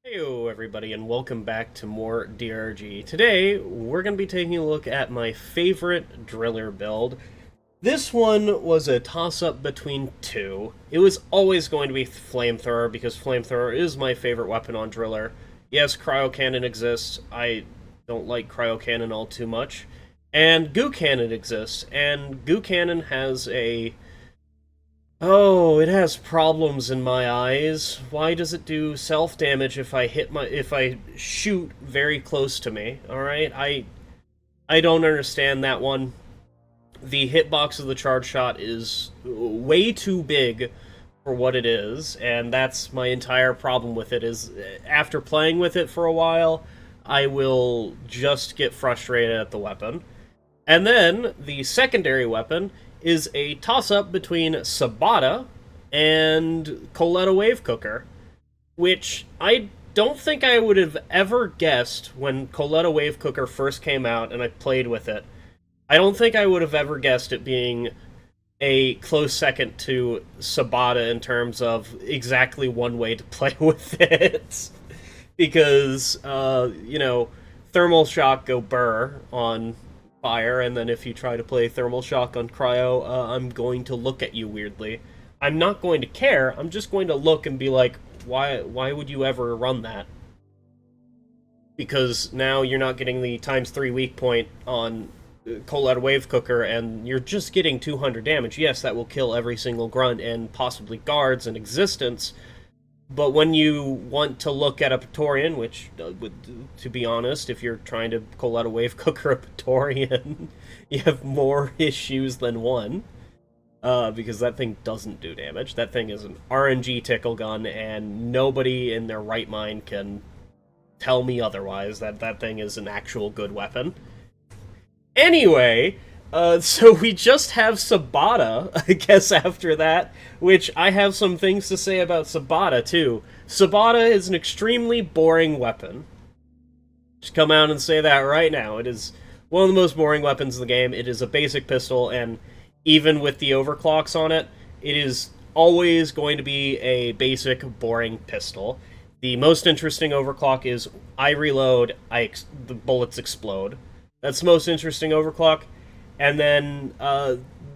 Heyo everybody, and welcome back to more DRG. Today, we're going to be taking a look at my favorite driller build. This one was a toss-up between two. It was always going to be Flamethrower, because Flamethrower is my favorite weapon on driller. Yes, Cryo Cannon exists. I don't like Cryo Cannon all too much. And Goo Cannon exists, and Goo Cannon has a... Oh, it has problems in my eyes. Why does it do self-damage if I shoot very close to me? Alright, I don't understand that one. The hitbox of the charge shot is way too big for what it is, and that's my entire problem with it, is after playing with it for a while, I will just get frustrated at the weapon. And then, the secondary weapon is a toss-up between Subata and Coletta Wave Cooker, which I don't think I would have ever guessed when Coletta Wave Cooker first came out and I played with it. I don't think I would have ever guessed it being a close second to Subata in terms of exactly one way to play with it. Because, Thermal Shock go burr on fire, and then if you try to play Thermal Shock on Cryo, I'm going to look at you weirdly. I'm not going to care, I'm just going to look and be like, why would you ever run that? Because now you're not getting the ×3 weak point on Coletta Wave Cooker, and you're just getting 200 damage. Yes, that will kill every single grunt and possibly guards in existence, but when you want to look at a Praetorian, which, to be honest, if you're trying to Coletta Wave Cooker a Praetorian, you have more issues than one. Because that thing doesn't do damage. That thing is an RNG tickle gun, and nobody in their right mind can tell me otherwise that that thing is an actual good weapon. Anyway, so we just have Subata, I guess, after that, which I have some things to say about Subata, too. Subata is an extremely boring weapon. Just come out and say that right now. It is one of the most boring weapons in the game. It is a basic pistol, and even with the overclocks on it, it is always going to be a basic, boring pistol. The most interesting overclock is I reload, the bullets explode. That's the most interesting overclock. And then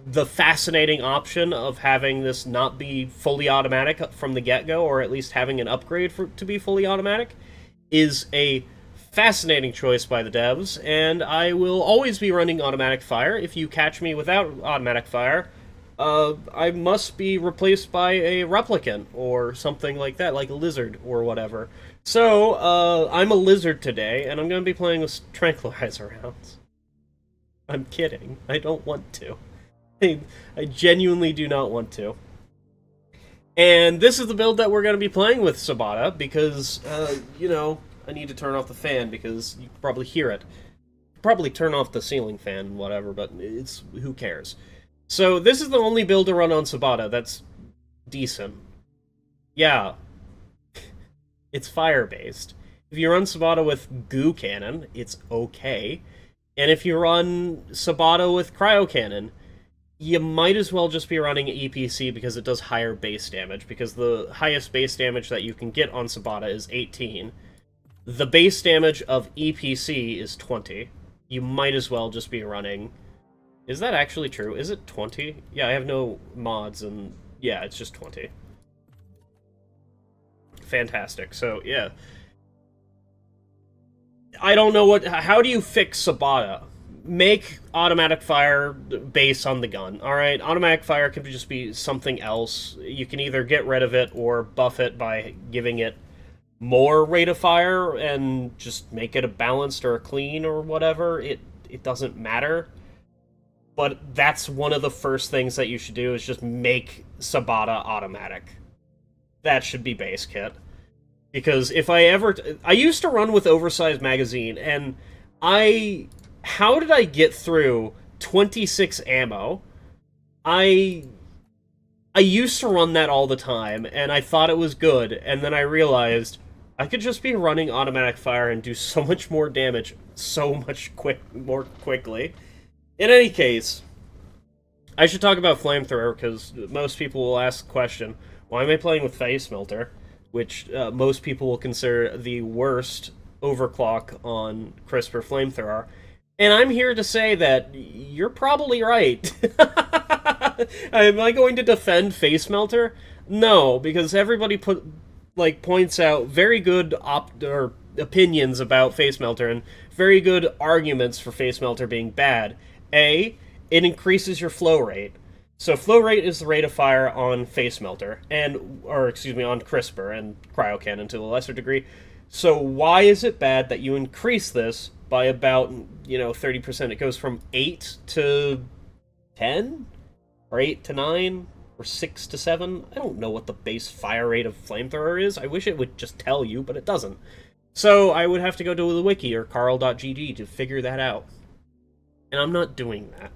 the fascinating option of having this not be fully automatic from the get-go, or at least having an upgrade to be fully automatic, is a fascinating choice by the devs, and I will always be running automatic fire. If you catch me without automatic fire, I must be replaced by a replicant, or something like that, like a lizard, or whatever. So, I'm a lizard today, and I'm going to be playing with tranquilizer rounds. I'm kidding. I don't want to. I genuinely do not want to. And this is the build that we're going to be playing with Subata, because, I need to turn off the fan, because you can probably hear it. Probably turn off the ceiling fan, whatever, but who cares. So, this is the only build to run on Subata that's decent. Yeah. It's fire-based. If you run Subata with Goo Cannon, it's okay. And if you run Subata with Cryo Cannon, you might as well just be running EPC because it does higher base damage, because the highest base damage that you can get on Subata is 18. The base damage of EPC is 20. You might as well just be running... Is that actually true? Is it 20? Yeah, I have no mods, and yeah, it's just 20. Fantastic. So, yeah. I don't know how do you fix Subata? Make automatic fire base on the gun, alright? Automatic fire can just be something else. You can either get rid of it or buff it by giving it more rate of fire and just make it a balanced or a clean or whatever. It doesn't matter. But that's one of the first things that you should do, is just make Subata automatic. That should be base kit. Because if I used to run with oversized magazine, and how did I get through 26 ammo? I used to run that all the time, and I thought it was good, and then I realized I could just be running automatic fire and do so much more damage so much more quickly. In any case, I should talk about Flamethrower, because most people will ask the question, why am I playing with Facemelter? which most people will consider the worst overclock on CRISPR Flamethrower. And I'm here to say that you're probably right. Am I going to defend Facemelter? No, because everybody points out very good or opinions about Facemelter and very good arguments for Facemelter being bad. A, it increases your flow rate. So flow rate is the rate of fire on Facemelter, on CRISPR and Cryocannon to a lesser degree. So why is it bad that you increase this by about, 30%? It goes from 8 to 10? Or 8 to 9? Or 6 to 7? I don't know what the base fire rate of Flamethrower is. I wish it would just tell you, but it doesn't. So I would have to go to the wiki or carl.gg to figure that out. And I'm not doing that.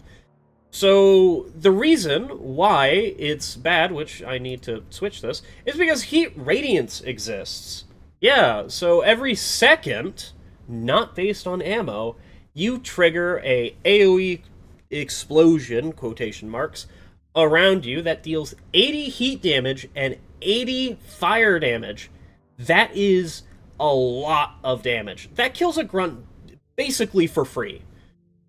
So the reason why it's bad, which I need to switch this, is because heat radiance exists. Yeah, so every second, not based on ammo, you trigger a AoE explosion, quotation marks, around you that deals 80 heat damage and 80 fire damage. That is a lot of damage. That kills a grunt basically for free.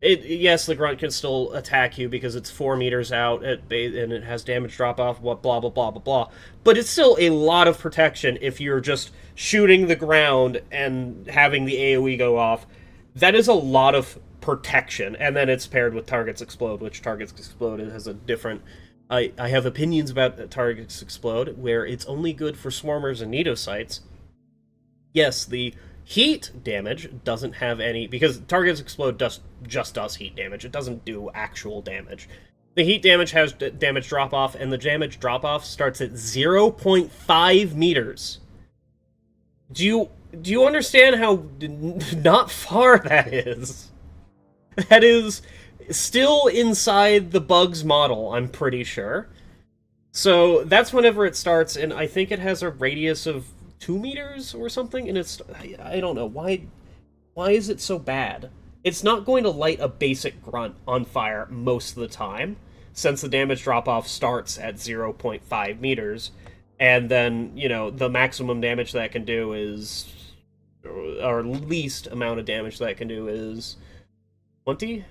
Yes, the grunt can still attack you because it's 4 meters out and it has damage drop off, blah, blah, blah, blah, blah. But it's still a lot of protection if you're just shooting the ground and having the AoE go off. That is a lot of protection. And then it's paired with Targets Explode, which Targets Explode has a different... I have opinions about Targets Explode, where it's only good for Swarmers and Nidocytes. Yes, the heat damage doesn't have any, because Targets Explode just does heat damage. It doesn't do actual damage. The heat damage has damage drop-off, and the damage drop-off starts at 0.5 meters. Do you understand how not far that is? That is still inside the bug's model, I'm pretty sure. So that's whenever it starts, and I think it has a radius of 2 meters or something, and I don't know, why is it so bad? It's not going to light a basic grunt on fire most of the time, since the damage drop-off starts at 0.5 meters, and then, the maximum damage that it can do is, or least amount of damage that it can do is 20?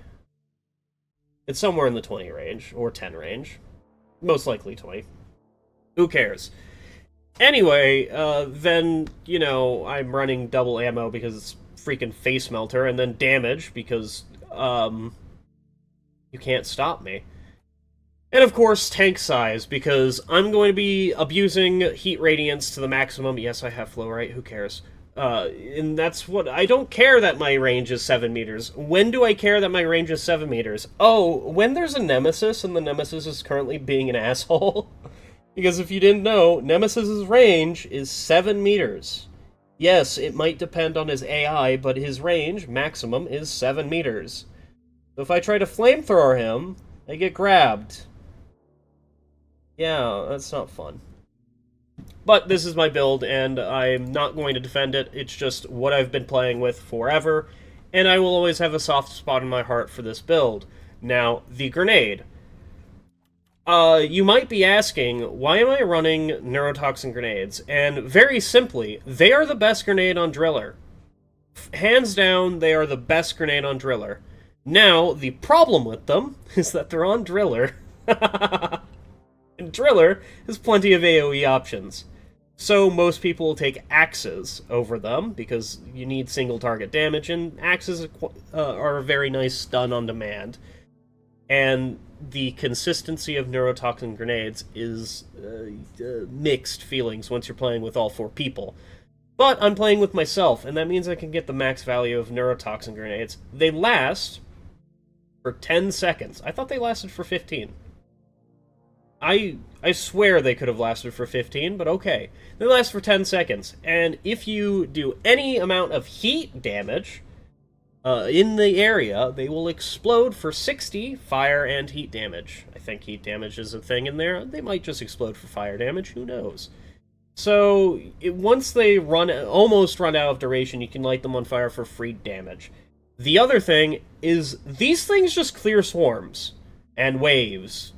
It's somewhere in the 20 range, or 10 range. Most likely 20. Who cares? Anyway, then, I'm running double ammo because it's freaking Facemelter, and then damage because, you can't stop me. And of course, tank size, because I'm going to be abusing heat radiance to the maximum. Yes, I have flow rate, who cares? And that's what... I don't care that my range is 7 meters. When do I care that my range is 7 meters? Oh, when there's a Nemesis, and the Nemesis is currently being an asshole. Because if you didn't know, Nemesis's range is 7 meters. Yes, it might depend on his AI, but his range, maximum, is 7 meters. So if I try to flamethrower him, I get grabbed. Yeah, that's not fun. But this is my build, and I'm not going to defend it. It's just what I've been playing with forever, and I will always have a soft spot in my heart for this build. Now, the grenade. You might be asking, why am I running neurotoxin grenades? And very simply, they are the best grenade on Driller. Hands down, they are the best grenade on Driller. Now, the problem with them is that they're on Driller. And Driller has plenty of AoE options. So most people will take axes over them, because you need single target damage, and axes are a very nice stun on demand. And the consistency of neurotoxin grenades is mixed feelings once you're playing with all 4 people. But I'm playing with myself, and that means I can get the max value of neurotoxin grenades. They last for 10 seconds. I thought they lasted for 15. I swear they could have lasted for 15, but okay. They last for 10 seconds, and if you do any amount of heat damage in the area, they will explode for 60 fire and heat damage. I think heat damage is a thing in there. They might just explode for fire damage, who knows? So, once they almost run out of duration, you can light them on fire for free damage. The other thing is, these things just clear swarms. And waves.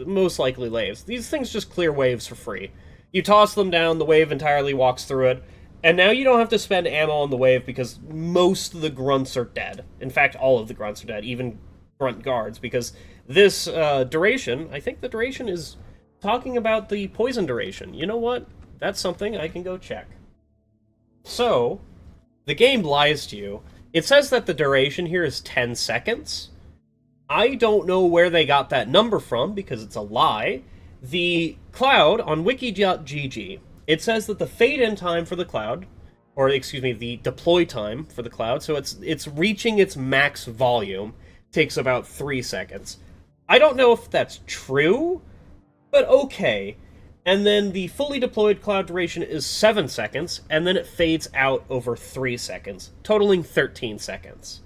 Most likely waves. These things just clear waves for free. You toss them down, the wave entirely walks through it, and now you don't have to spend ammo on the wave because most of the grunts are dead. In fact, all of the grunts are dead, even grunt guards, because this duration, I think the duration is talking about the poison duration. You know what? That's something I can go check. So, the game lies to you. It says that the duration here is 10 seconds. I don't know where they got that number from, because it's a lie. The cloud on wiki.gg, it says that the fade-in time for the cloud, or excuse me, the deploy time for the cloud, so it's reaching its max volume, takes about 3 seconds. I don't know if that's true, but okay. And then the fully deployed cloud duration is 7 seconds, and then it fades out over 3 seconds, totaling 13 seconds.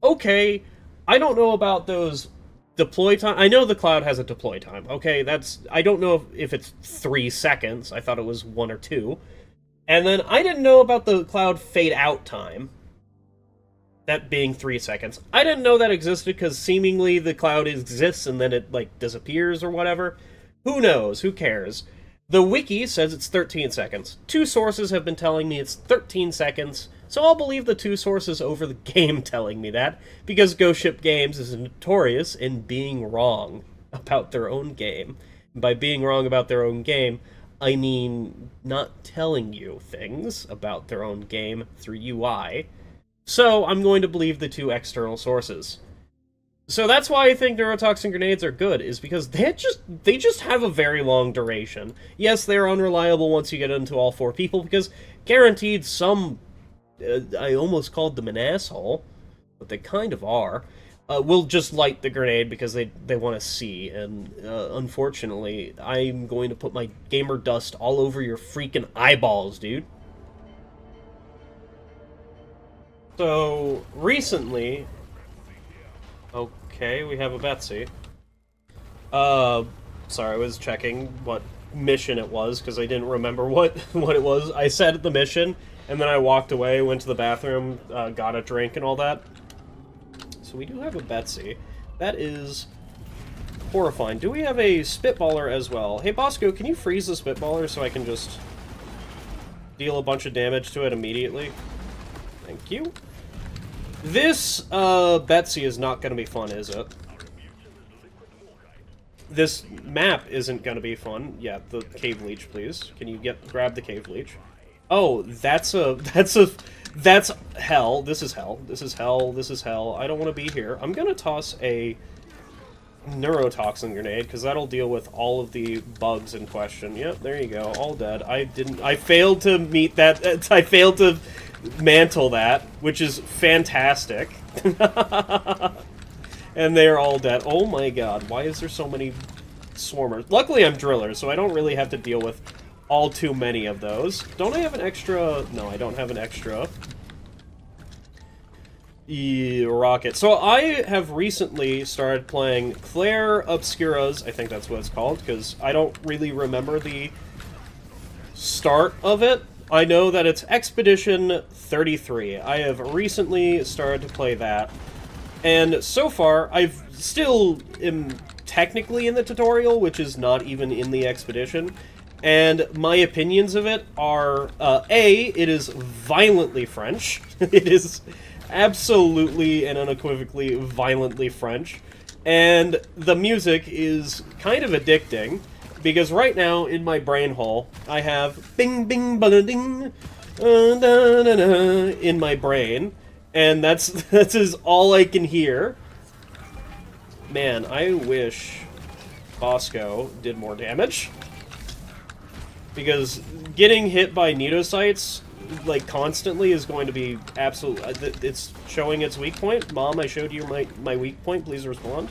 Okay, I don't know about those deploy time. I know the cloud has a deploy time. Okay, I don't know if it's 3 seconds. I thought it was 1 or 2. And then I didn't know about the cloud fade out time. That being 3 seconds. I didn't know that existed because seemingly the cloud exists and then it, like, disappears or whatever. Who knows? Who cares? The wiki says it's 13 seconds. 2 sources have been telling me it's 13 seconds, so I'll believe the 2 sources over the game telling me that, because Ghost Ship Games is notorious in being wrong about their own game. And by being wrong about their own game, I mean not telling you things about their own game through UI. So I'm going to believe the 2 external sources. So that's why I think neurotoxin grenades are good, is because they just have a very long duration. Yes, they're unreliable once you get into all 4 people, because guaranteed some, I almost called them an asshole, but they kind of are, will just light the grenade because they want to see, and unfortunately, I'm going to put my gamer dust all over your freaking eyeballs, dude. So, recently... Okay, we have a Betsy. Sorry, I was checking what mission it was, because I didn't remember what it was. I said the mission, and then I walked away, went to the bathroom, got a drink and all that. So we do have a Betsy. That is horrifying. Do we have a Spitballer as well? Hey, Bosco, can you freeze the Spitballer so I can just deal a bunch of damage to it immediately? Thank you. This, Betsy is not gonna be fun, is it? This map isn't gonna be fun. Yeah, the Cave Leech, please. Can you grab the Cave Leech? Oh, that's hell. This is hell. This is hell. This is hell. I don't want to be here. I'm gonna toss a neurotoxin grenade, because that'll deal with all of the bugs in question. Yep, there you go. All dead. I failed to meet that. I failed to mantle that, which is fantastic. And they're all dead. Oh my god, why is there so many swarmers? Luckily I'm driller, so I don't really have to deal with all too many of those. Don't I have an extra? No, I don't have an extra rocket. So I have recently started playing Claire Obscuras, I think that's what it's called, because I don't really remember the start of it. I know that it's Expedition 33. I have recently started to play that, and so far, I've still am technically in the tutorial, which is not even in the Expedition, and my opinions of it are, A, it is violently French. It is absolutely and unequivocally violently French, and the music is kind of addicting. Because right now, in my brain hole, I have bing bing bada ding in my brain, and that's all I can hear. Man, I wish Bosco did more damage. Because getting hit by Nidocytes, like, constantly is going to be absolutely... It's showing its weak point. Mom, I showed you my weak point. Please respond.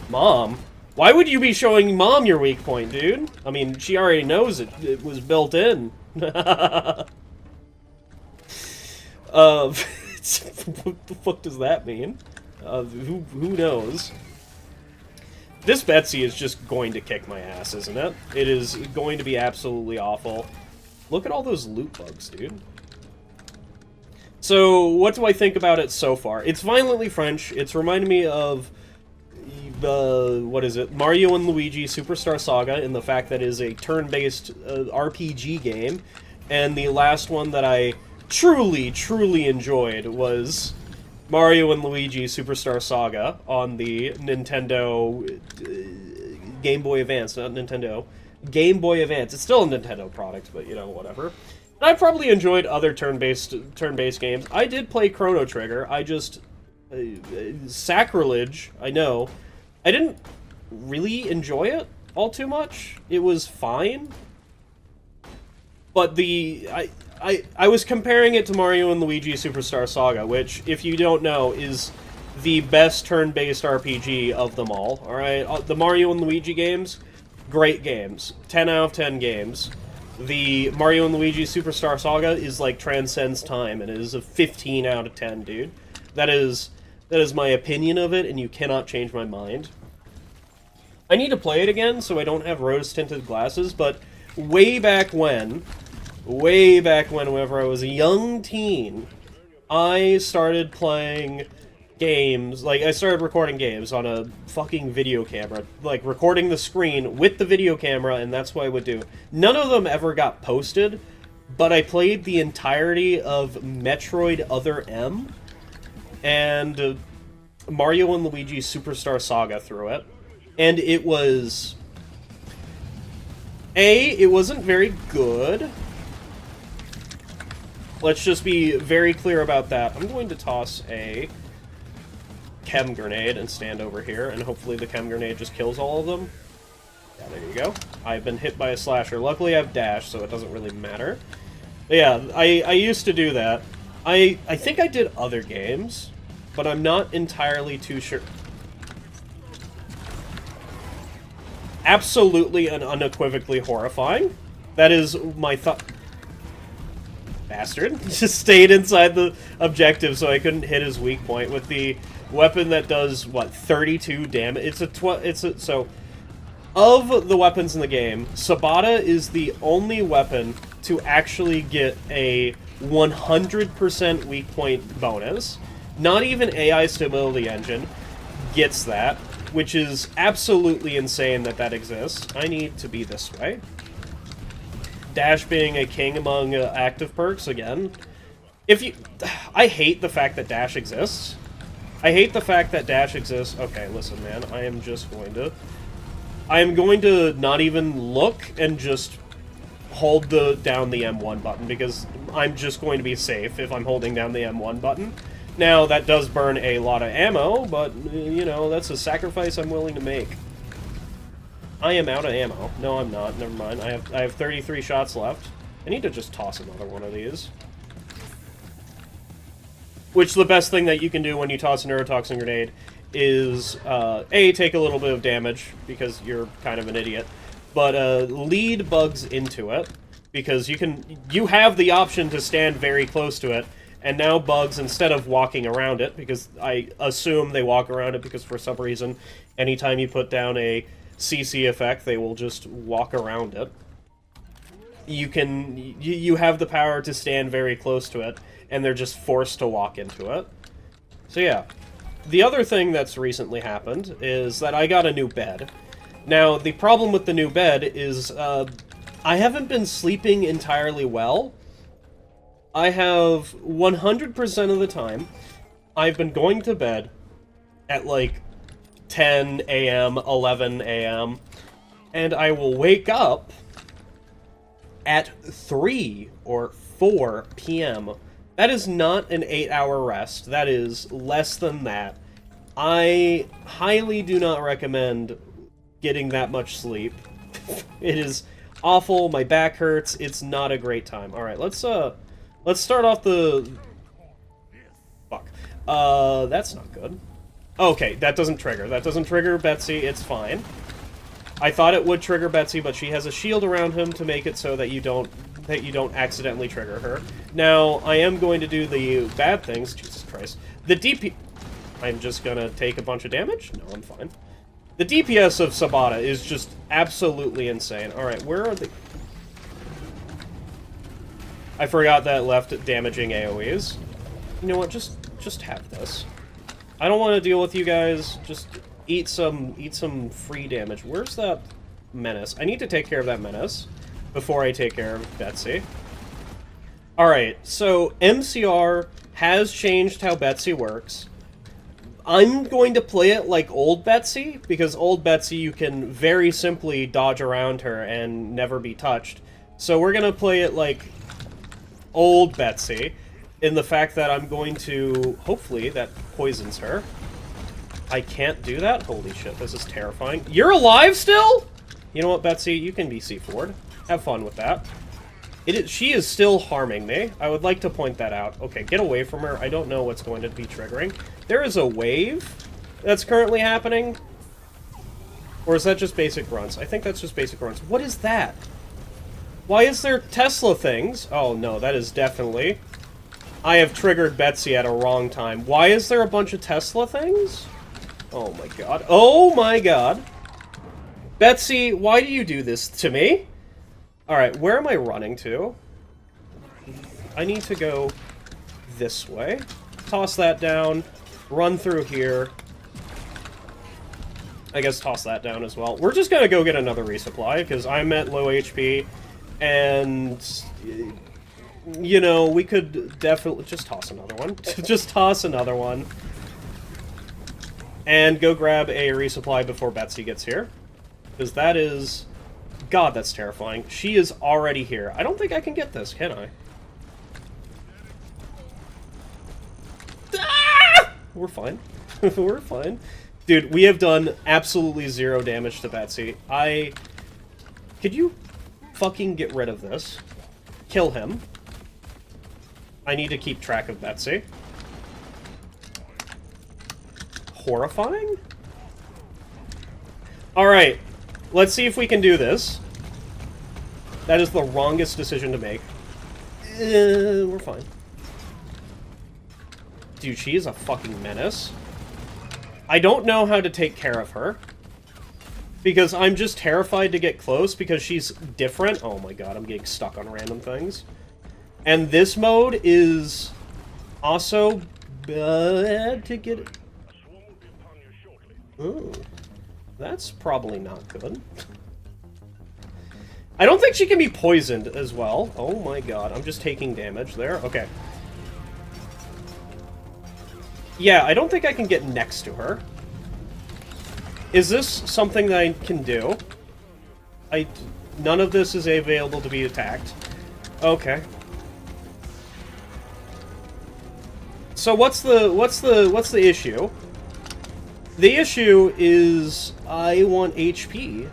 Mom? Why would you be showing Mom your weak point, dude? I mean, she already knows it. It was built in. What the fuck does that mean? Who knows? This Betsy is just going to kick my ass, isn't it? It is going to be absolutely awful. Look at all those loot bugs, dude. So, what do I think about it so far? It's violently French. It's reminding me of what is it? Mario and Luigi Superstar Saga, in the fact that it is a turn-based RPG game. And the last one that I truly, truly enjoyed was Mario and Luigi Superstar Saga on the Nintendo Game Boy Advance, not Nintendo. Game Boy Advance. It's still a Nintendo product, but, you know, whatever. And I probably enjoyed other turn-based games. I did play Chrono Trigger. I just... sacrilege, I know. I didn't really enjoy it all too much. It was fine. But I was comparing it to Mario and Luigi Superstar Saga, which, if you don't know, is the best turn-based RPG of them all. Alright? The Mario and Luigi games, great games. 10 out of 10 games. The Mario and Luigi Superstar Saga is like transcends time, and it is a 15 out of 10, dude. That is my opinion of it, and you cannot change my mind. I need to play it again so I don't have rose-tinted glasses, but way back when, whenever I was a young teen, I started playing games, like, I started recording games on a fucking video camera, like, recording the screen with the video camera, and that's what I would do. None of them ever got posted, but I played the entirety of Metroid Other M, and Mario and Luigi Superstar Saga through it. And it was... it wasn't very good. Let's just be very clear about that. I'm going to toss a chem grenade and stand over here, and hopefully the chem grenade just kills all of them. Yeah, there you go. I've been hit by a slasher. Luckily I have dash, so it doesn't really matter. But yeah, I used to do that. I think I did other games, but I'm not entirely too sure. Absolutely and unequivocally horrifying. That is my thought. Bastard. Just stayed inside the objective so I couldn't hit his weak point with the weapon that does, what, 32 damage? So, of the weapons in the game, Subata is the only weapon to actually get a 100% weak point bonus. Not even AI Stability Engine gets that, which is absolutely insane that that exists. I need to be this way. Dash being a king among active perks, again. I hate the fact that dash exists. I hate the fact that dash exists. Okay, listen, man, I am going to not even look and just hold down the M1 button, because I'm just going to be safe if I'm holding down the M1 button. Now, that does burn a lot of ammo, but, you know, that's a sacrifice I'm willing to make. I am out of ammo. No, I'm not. Never mind. I have 33 shots left. I need to just toss another one of these. Which, the best thing that you can do when you toss a neurotoxin grenade is, A, take a little bit of damage, because you're kind of an idiot, but, lead bugs into it, because you have the option to stand very close to it, and now bugs, instead of walking around it, because I assume they walk around it because for some reason, anytime you put down a CC effect, they will just walk around it. You have the power to stand very close to it, and they're just forced to walk into it. So yeah. The other thing that's recently happened is that I got a new bed. Now, the problem with the new bed is, I haven't been sleeping entirely well. I have 100% of the time, I've been going to bed at like 10 a.m., 11 a.m., and I will wake up at 3 or 4 p.m. That is not an 8-hour rest. That is less than that. I highly do not recommend getting that much sleep. It is awful. My back hurts. It's not a great time. All right, let's start off the... Fuck. That's not good. Okay, that doesn't trigger. That doesn't trigger Betsy. It's fine. I thought it would trigger Betsy, but she has a shield around him to make it so that you don't accidentally trigger her. Now, I am going to do the bad things. Jesus Christ. The DP... I'm just gonna take a bunch of damage? No, I'm fine. The DPS of Subata is just absolutely insane. Alright, where are the... I forgot that left damaging AoEs. You know what, just have this. I don't want to deal with you guys, just eat some free damage. Where's that menace? I need to take care of that menace before I take care of Betsy. Alright, so MCR has changed how Betsy works. I'm going to play it like old Betsy, because old Betsy you can very simply dodge around her and never be touched. So we're going to play it like old Betsy, in the fact that I'm going to... Hopefully that poisons her. I can't do that? Holy shit, this is terrifying. You're alive still?! You know what, Betsy? You can be C4'd. Have fun with that. She is still harming me. I would like to point that out. Okay, get away from her. I don't know what's going to be triggering. There is a wave that's currently happening. Or is that just basic grunts? I think that's just basic grunts. What is that? Why is there Tesla things? Oh, no, that is definitely... I have triggered Betsy at a wrong time. Why is there a bunch of Tesla things? Oh, my God. Oh, my God. Betsy, why do you do this to me? Alright, where am I running to? I need to go this way. Toss that down. Run through here. I guess toss that down as well. We're just gonna go get another resupply, because I'm at low HP. And... you know, we could definitely... Just toss another one. Just toss another one. And go grab a resupply before Betsy gets here. Because that is... God, that's terrifying. She is already here. I don't think I can get this, can I? Ah! We're fine. We're fine. Dude, we have done absolutely zero damage to Betsy. Could you fucking get rid of this? Kill him. I need to keep track of Betsy. Horrifying? Alright. Let's see if we can do this. That is the wrongest decision to make. We're fine. Dude, she is a fucking menace. I don't know how to take care of her. Because I'm just terrified to get close because she's different. Oh my god, I'm getting stuck on random things. And this mode is also bad to get... Ooh. That's probably not good. I don't think she can be poisoned as well. Oh my god, I'm just taking damage there. Okay. Yeah, I don't think I can get next to her. Is this something that I can do? None of this is available to be attacked. Okay. So what's the issue? The issue is I want HP,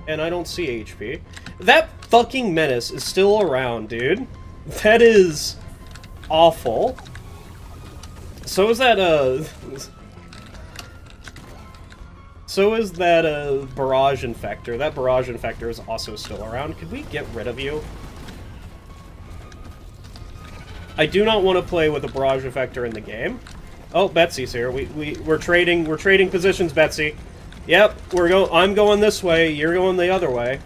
and I don't see HP. That fucking menace is still around, dude. That is awful. So is that, Barrage Infector. That Barrage Infector is also still around. Could we get rid of you? I do not want to play with a Barrage Infector in the game. Oh, Betsy's here. We're trading positions, Betsy. Yep, I'm going this way, you're going the other way.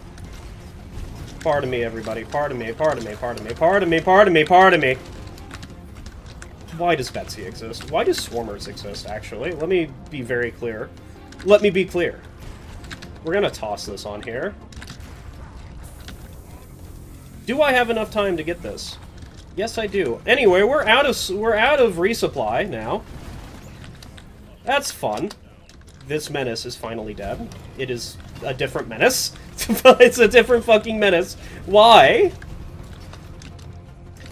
Pardon me, everybody. Pardon me, pardon me, pardon me, pardon me, pardon me, pardon me. Why does Betsy exist? Why do Swarmers exist, actually? Let me be very clear. Let me be clear. We're gonna toss this on here. Do I have enough time to get this? Yes, I do. Anyway, we're out of resupply now. That's fun. This menace is finally dead. It is a different menace. It's a different fucking menace. Why?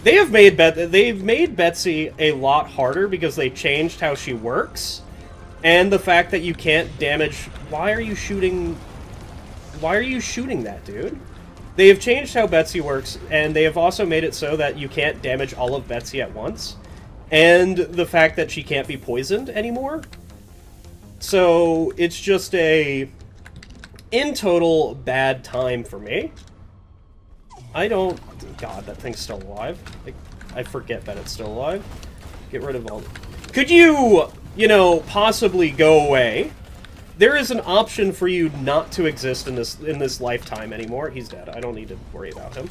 They've made Betsy a lot harder because they changed how she works, and the fact that you can't damage. Why are you shooting that, dude? They have changed how Betsy works, and they have also made it so that you can't damage all of Betsy at once. And the fact that she can't be poisoned anymore. So, it's just in total, bad time for me. God, that thing's still alive. I forget that it's still alive. Get rid of all... Could you, possibly go away? There is an option for you not to exist in this lifetime anymore. He's dead. I don't need to worry about him.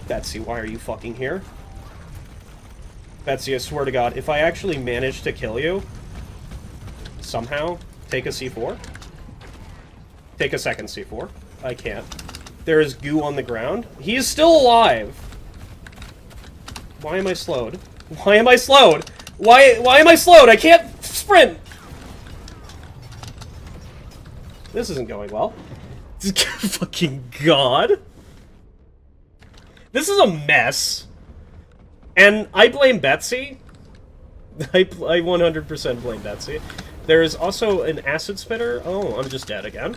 Betsy, why are you fucking here? Betsy, I swear to God, if I actually manage to kill you, somehow, Take a C4. Take a second C4. I can't. There is goo on the ground. He is still alive! Why am I slowed? Why am I slowed? Why am I slowed? I can't sprint! This isn't going well. Fucking God. This is a mess. And I blame Betsy. I 100% blame Betsy. There is also an acid spitter. Oh, I'm just dead again.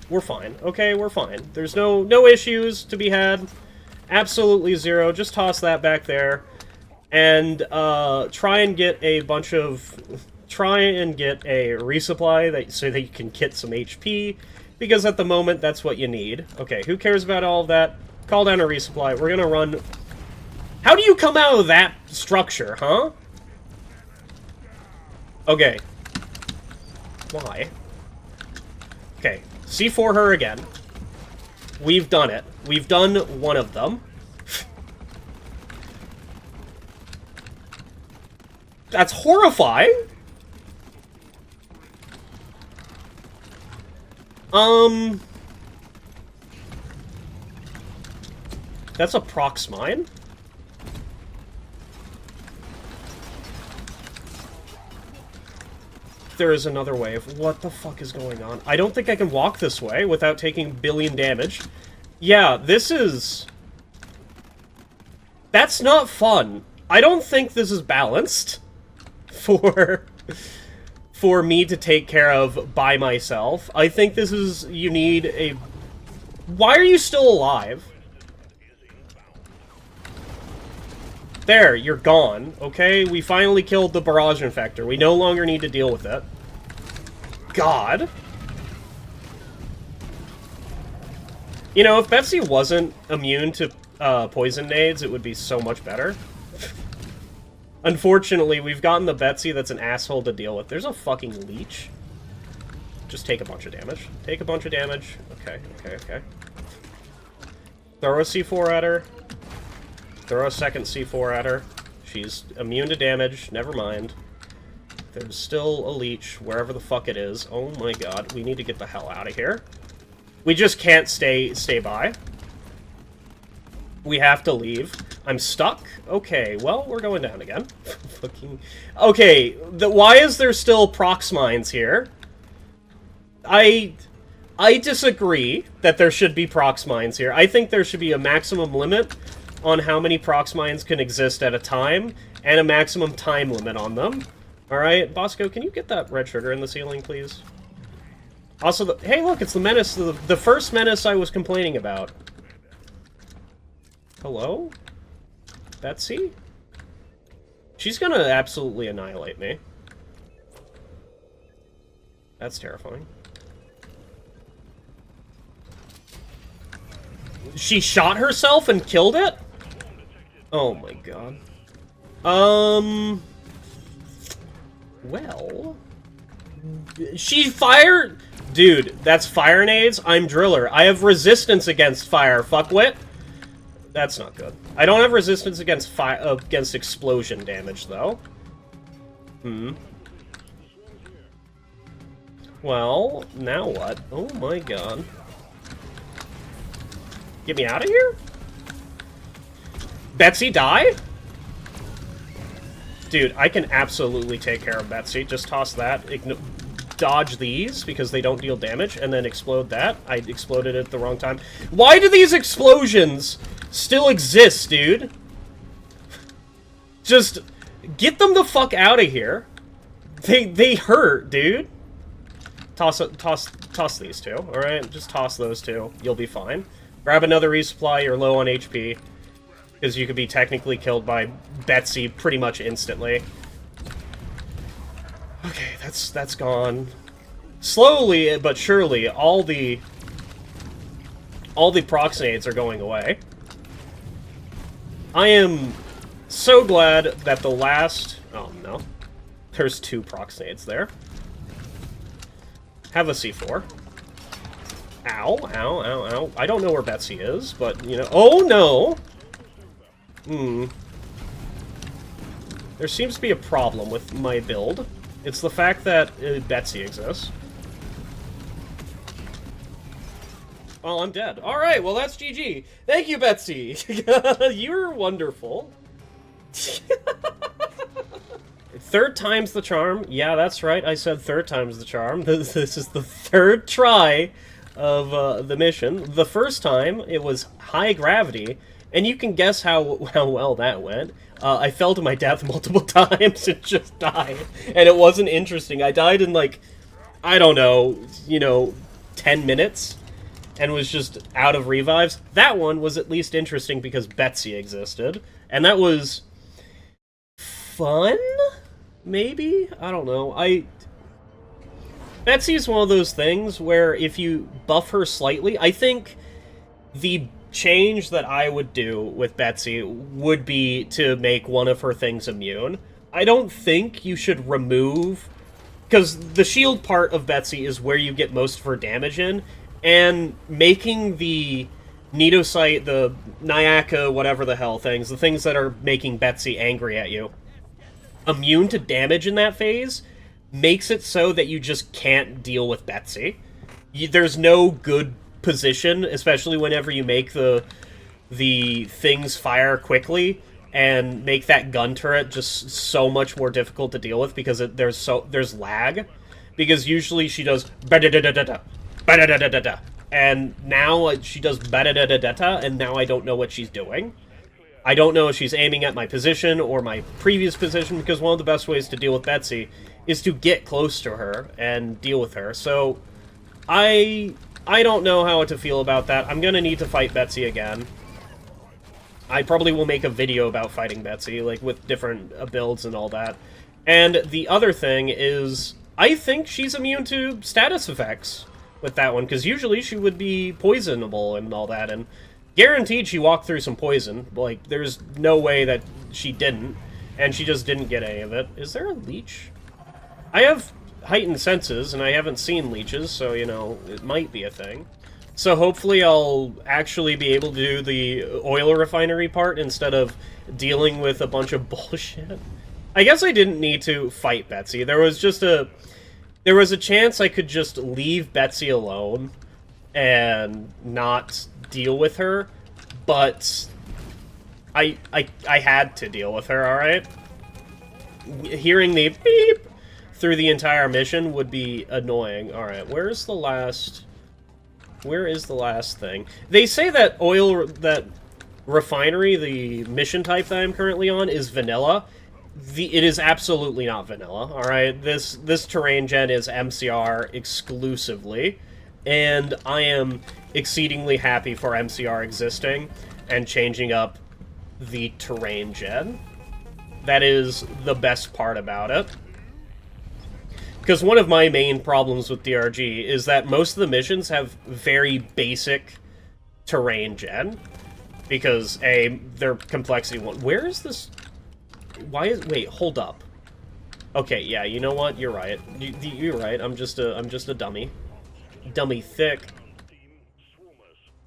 We're fine. Okay, we're fine. There's no issues to be had. Absolutely zero. Just toss that back there. And try and get a bunch of... Try and get a resupply so that you can get some HP. Because at the moment, that's what you need. Okay, who cares about all of that? Call down a resupply. We're gonna run... How do you come out of that structure, huh? Okay. Why? Okay, C4 her again. We've done it. We've done one of them. That's horrifying! That's a prox mine? There is another wave. What the fuck is going on? I don't think I can walk this way without taking billion damage. Yeah, this is... That's not fun. I don't think this is balanced for me to take care of by myself. I think this is... You need a... Why are you still alive? There, you're gone, okay? We finally killed the barrage infector. We no longer need to deal with it. God. You know, if Betsy wasn't immune to poison nades, it would be so much better. Unfortunately, we've gotten the Betsy that's an asshole to deal with. There's a fucking leech. Just take a bunch of damage. Take a bunch of damage. Okay, okay, okay. Throw a C4 at her. Throw a second C4 at her. She's immune to damage. Never mind. There's still a leech, wherever the fuck it is. Oh my god, we need to get the hell out of here. We just can't stay by. We have to leave. I'm stuck? Okay, well, we're going down again. Fucking... Okay, why is there still prox mines here? I disagree that there should be prox mines here. I think there should be a maximum limit on how many prox mines can exist at a time, and a maximum time limit on them. Alright, Bosco, can you get that red sugar in the ceiling, please? Also, hey look, it's the menace, the first menace I was complaining about. Hello? Betsy? She's gonna absolutely annihilate me. That's terrifying. She shot herself and killed it? Oh my god. Well... She fired... Dude, that's fire nades? I'm Driller. I have resistance against fire, fuckwit. That's not good. I don't have resistance against against explosion damage, though. Well, now what? Oh my god. Get me out of here? Betsy, die? Dude, I can absolutely take care of Betsy. Just toss that. Dodge these, because they don't deal damage, and then explode that. I exploded it at the wrong time. Why do these explosions still exist, dude? Just get them the fuck out of here. They hurt, dude. Toss these two, alright? Just toss those two. You'll be fine. Grab another resupply, you're low on HP. Because you could be technically killed by Betsy pretty much instantly. Okay, that's gone. Slowly, but surely, all the proxinates are going away. I am so glad that the last... Oh, no. There's 2 proxinates there. Have a C4. Ow, ow, ow, ow. I don't know where Betsy is, but, you know... Oh, no! There seems to be a problem with my build. It's the fact that Betsy exists. Oh, I'm dead. Alright, well that's GG. Thank you, Betsy! You're wonderful. Third time's the charm. Yeah, that's right, I said third time's the charm. This is the third try of the mission. The first time, it was high gravity, and you can guess how well that went. I fell to my death multiple times and just died. And it wasn't interesting. I died in, like, I don't know, 10 minutes. And was just out of revives. That one was at least interesting because Betsy existed. And that was fun? Maybe? I don't know. Betsy is one of those things where if you buff her slightly, I think the change that I would do with Betsy would be to make one of her things immune. I don't think you should remove... Because the shield part of Betsy is where you get most of her damage in, and making the Nidosite, the Nyaka, whatever the hell things, the things that are making Betsy angry at you, immune to damage in that phase, makes it so that you just can't deal with Betsy. There's no good position, especially whenever you make the things fire quickly, and make that gun turret just so much more difficult to deal with because there's lag. Because usually she does ba-da-da-da-da-da, ba-da-da-da-da-da, and now she does ba-da-da-da-da-da, and now I don't know what she's doing. I don't know if she's aiming at my position or my previous position, because one of the best ways to deal with Betsy is to get close to her and deal with her. So, I don't know how to feel about that. I'm gonna need to fight Betsy again. I probably will make a video about fighting Betsy, like, with different builds and all that. And the other thing is, I think she's immune to status effects with that one, because usually she would be poisonable and all that, and guaranteed she walked through some poison. Like, there's no way that she didn't, and she just didn't get any of it. Is there a leech? I have heightened senses, and I haven't seen leeches, so, it might be a thing. So hopefully I'll actually be able to do the oil refinery part instead of dealing with a bunch of bullshit. I guess I didn't need to fight Betsy. There was a chance I could just leave Betsy alone and not deal with her, but I had to deal with her, alright? Hearing the beep through the entire mission would be annoying. Alright, where is the last thing? They say that that refinery, the mission type that I'm currently on, is vanilla. It is absolutely not vanilla, alright? This terrain gen is MCR exclusively, and I am exceedingly happy for MCR existing and changing up the terrain gen. That is the best part about it. Because one of my main problems with DRG is that most of the missions have very basic terrain gen. Because, their complexity one. Where is this? Wait, hold up. Okay, yeah, you know what? You're right. You're right. I'm just a dummy. Dummy thick.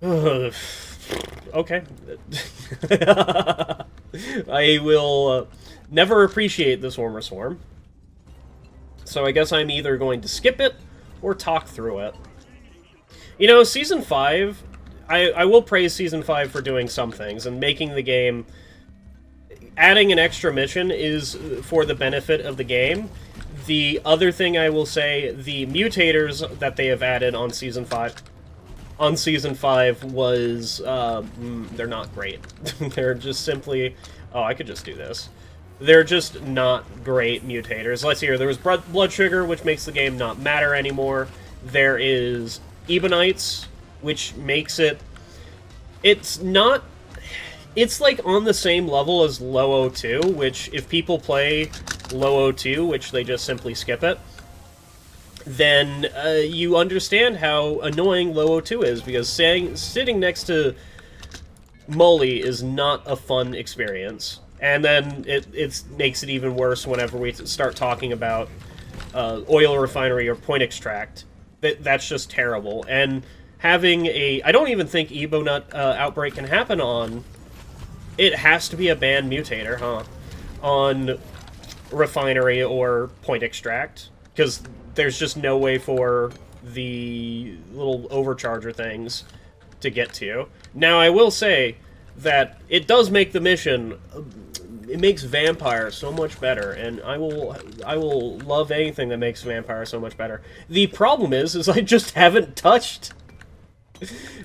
Okay. I will never appreciate the Swarmer Swarm. So I guess I'm either going to skip it or talk through it. Season 5, I will praise Season 5 for doing some things, and making the game... Adding an extra mission is for the benefit of the game. The other thing I will say, the mutators that they have added on Season 5... On Season 5 was... they're not great. They're just simply... Oh, I could just do this. They're just not great mutators. Let's see here. There was Blood Sugar, which makes the game not matter anymore. There is Ebonites, which makes it... It's not... It's, like, on the same level as Low O2, which, if people play Low O2, which they just simply skip it, then you understand how annoying Low O2 is, because sitting next to Molly is not a fun experience. And then it makes it even worse whenever we start talking about oil refinery or point extract. That's just terrible. And having I don't even think Ebonut outbreak can happen on... It has to be a banned mutator, huh? On refinery or point extract, because there's just no way for the little overcharger things to get to you. Now, I will say that it does make the mission, it makes Vampire so much better, and I will love anything that makes Vampire so much better. The problem is I just haven't touched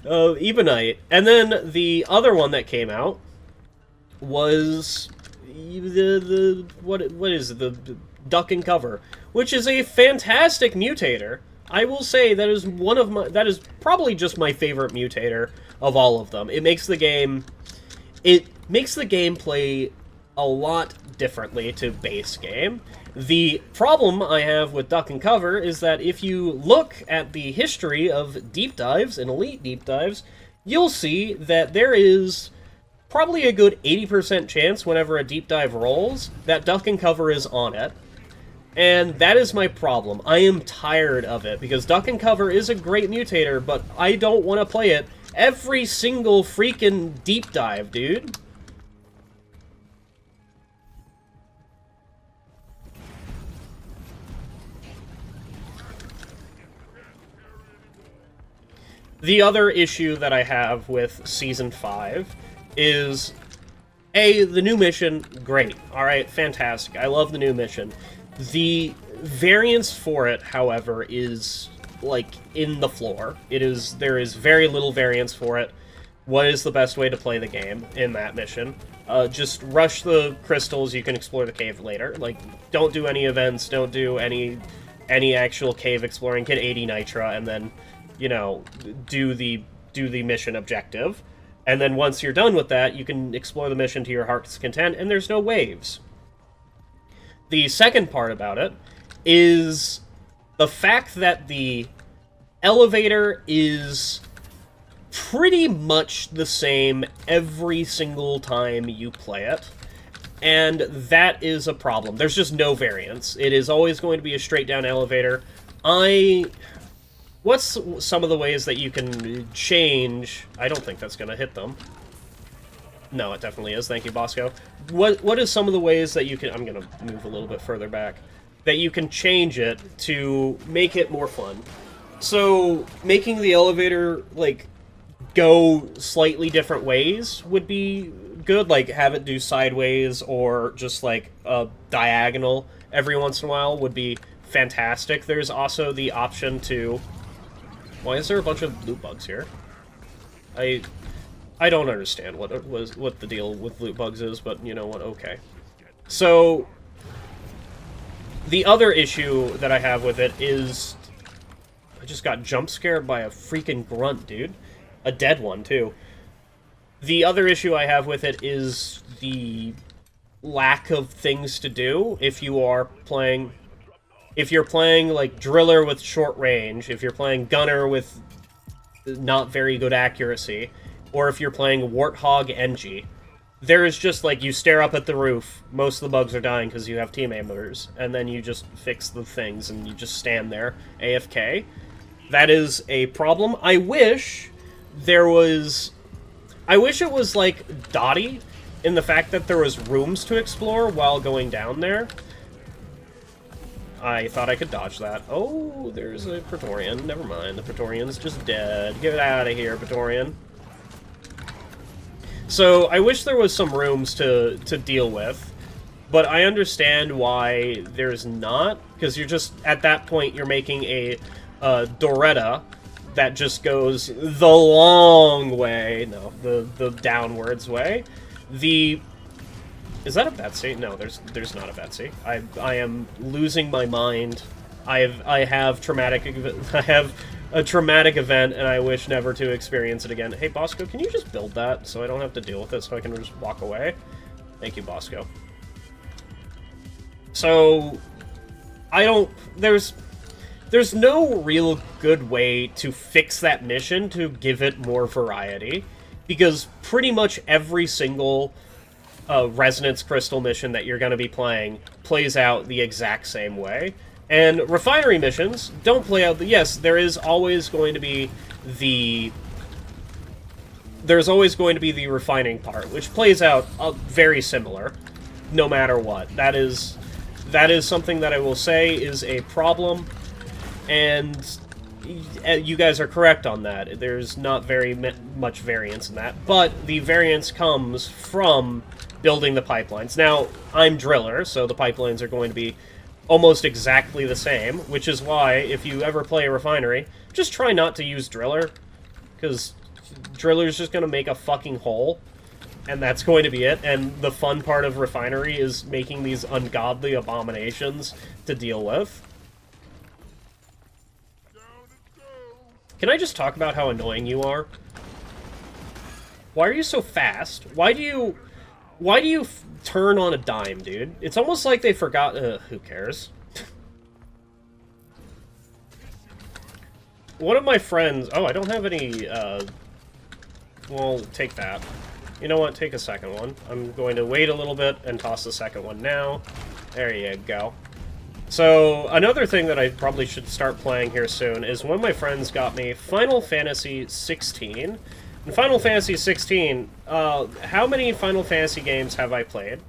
Ebonite. And then the other one that came out was what is it? The Duck and Cover, which is a fantastic mutator. I will say that is probably just my favorite mutator of all of them. It makes the gameplay a lot differently to base game. The problem I have with Duck and Cover is that if you look at the history of deep dives and elite deep dives, you'll see that there is probably a good 80% chance whenever a deep dive rolls that Duck and Cover is on it. And that is my problem. I am tired of it, because Duck and Cover is a great mutator, but I don't want to play it every single freaking deep dive, dude. The other issue that I have with Season 5 is, A, the new mission, great. Alright, fantastic. I love the new mission. The variance for it, however, is, like, in the floor. There is very little variance for it. What is the best way to play the game in that mission? Just rush the crystals, you can explore the cave later. Like, don't do any events, don't do any actual cave exploring, get 80 Nitra, and then, you know, do the mission objective. And then once you're done with that, you can explore the mission to your heart's content, and there's no waves. The second part about it is the fact that the elevator is pretty much the same every single time you play it, and that is a problem. There's just no variance. It is always going to be a straight-down elevator. What's some of the ways that you can change... I don't think that's going to hit them. No, it definitely is. Thank you, Bosco. What is some of the ways that you can... I'm going to move a little bit further back. That you can change it to make it more fun. So, making the elevator, like, go slightly different ways would be good. Like, have it do sideways or just, like, a diagonal every once in a while would be fantastic. There's also the option to... Why is there a bunch of loot bugs here? I don't understand what the deal with loot bugs is, but you know what, okay. So, the other issue that I have with it is... I just got jump scared by a freaking grunt, dude. A dead one, too. The other issue I have with it is the lack of things to do if you are playing... If you're playing, like, Driller with short range, if you're playing Gunner with not very good accuracy, or if you're playing Warthog Engie, there is just, like, you stare up at the roof, most of the bugs are dying because you have team members, and then you just fix the things, and you just stand there, AFK. That is a problem. I wish it was, like, Dotty, in the fact that there was rooms to explore while going down there. I thought I could dodge that. Oh, there's a Praetorian. Never mind, the Praetorian's just dead. Get out of here, Praetorian. So, I wish there was some rooms to deal with, but I understand why there's not, because you're just, at that point, you're making a Doretta that just goes the long way. No, the downwards way. Is that a Betsy? No, there's not a Betsy. I am losing my mind. I have a traumatic event, and I wish never to experience it again. Hey, Bosco, can you just build that so I don't have to deal with it, so I can just walk away? Thank you, Bosco. So, there's no real good way to fix that mission to give it more variety, because pretty much every single Resonance Crystal mission that you're going to be playing plays out the exact same way. And refinery missions don't play out yes, there is always going to be the refining part, which plays out very similar, no matter what. That is that is something that I will say is a problem, and you guys are correct on that. There's not very much variance in that, but the variance comes from building the pipelines. Now, I'm Driller, so the pipelines are going to be almost exactly the same, which is why, if you ever play a refinery, just try not to use Driller, because Driller's just going to make a fucking hole, and that's going to be it. And the fun part of refinery is making these ungodly abominations to deal with. Can I just talk about how annoying you are? Why are you so fast? Why do you turn on a dime, dude? It's almost like they forgot... who cares? One of my friends... Oh, I don't have any, well, take that. You know what? Take a second one. I'm going to wait a little bit and toss the second one now. There you go. So, another thing that I probably should start playing here soon is one of my friends got me Final Fantasy 16. In Final Fantasy 16, how many Final Fantasy games have I played?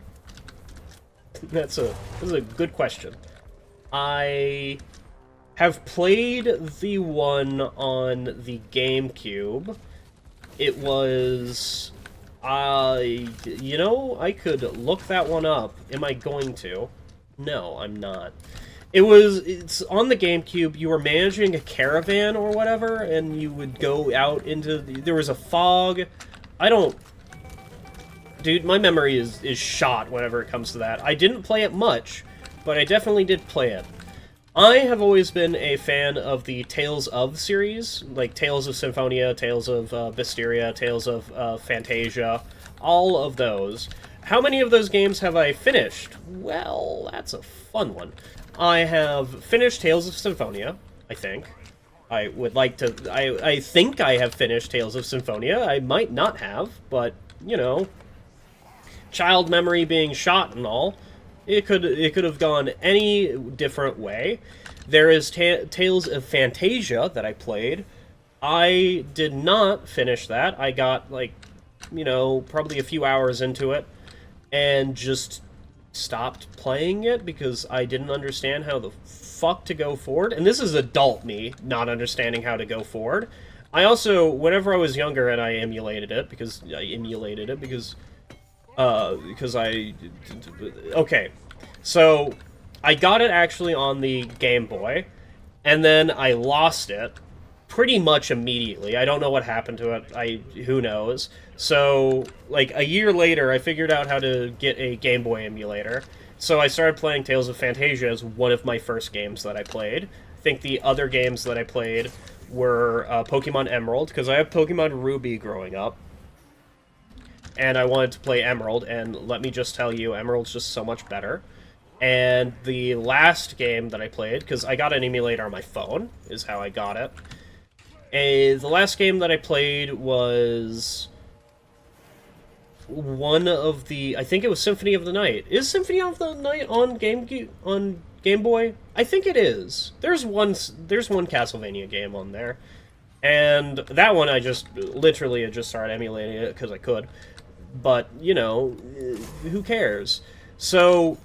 This is a good question. I have played the one on the GameCube. It was... you know, I could look that one up. Am I going to? No, I'm not. It's on the GameCube. You were managing a caravan or whatever, and you would go out into... There was a fog. I don't... Dude, my memory is shot whenever it comes to that. I didn't play it much, but I definitely did play it. I have always been a fan of the Tales of series, like Tales of Symphonia, Tales of Vysteria, Tales of Fantasia, all of those. How many of those games have I finished? Well, that's a fun one. I have finished Tales of Symphonia, I think. I would like to... I think I have finished Tales of Symphonia. I might not have, but, you know... Child memory being shot and all. It could have gone any different way. There is Tales of Fantasia that I played. I did not finish that. I got, like, you know, probably a few hours into it, and just stopped playing it because I didn't understand how the fuck to go forward. And this is adult me, not understanding how to go forward. I also, whenever I was younger and I emulated it, because I... Okay, so I got it actually on the Game Boy, and then I lost it pretty much immediately. I don't know what happened to it. Who knows? So, like, a year later, I figured out how to get a Game Boy emulator. So I started playing Tales of Fantasia as one of my first games that I played. I think the other games that I played were Pokemon Emerald, because I have Pokemon Ruby growing up. And I wanted to play Emerald, and let me just tell you, Emerald's just so much better. And the last game that I played, because I got an emulator on my phone, is how I got it. The last game that I played was one of the... I think it was Symphony of the Night. Is Symphony of the Night on Game Boy? I think it is. There's one Castlevania game on there. And that one I just started emulating it because I could. But, you know, who cares? So,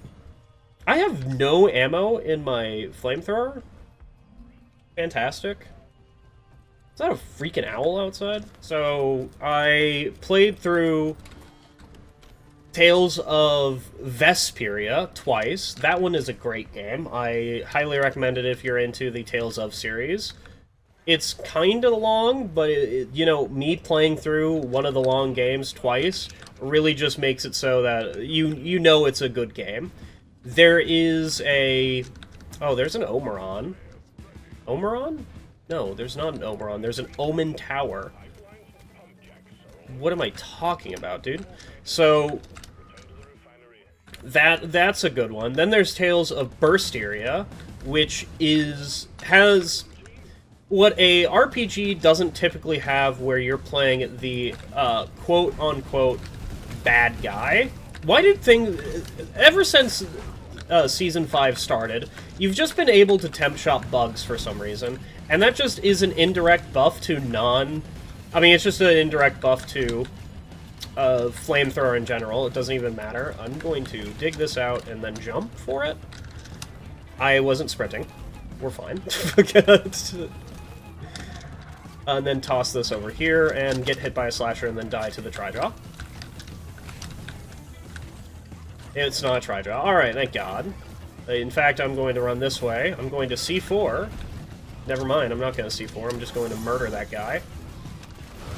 I have no ammo in my Flamethrower. Fantastic. Is that a freaking owl outside? So, I played through Tales of Vesperia twice. That one is a great game. I highly recommend it if you're into the Tales of series. It's kind of long, but, you know, me playing through one of the long games twice really just makes it so that you know it's a good game. There is a... Oh, there's an Omeron. Omeron? No, there's not an Omeron. There's an Omen Tower. What am I talking about, dude? So, that's a good one. Then there's Tales of Bursteria, which has what a RPG doesn't typically have, where you're playing the quote-unquote bad guy. Why did things... Ever since Season 5 started, you've just been able to temp shop bugs for some reason, and that just is an indirect buff to I mean, it's just an indirect buff to Flamethrower in general. It doesn't even matter. I'm going to dig this out and then jump for it. I wasn't sprinting. We're fine. And then toss this over here and get hit by a slasher and then die to the Trijaw. It's not a Trijaw. Alright, thank God. In fact, I'm going to run this way. I'm going to C4. Never mind, I'm not going to C4. I'm just going to murder that guy.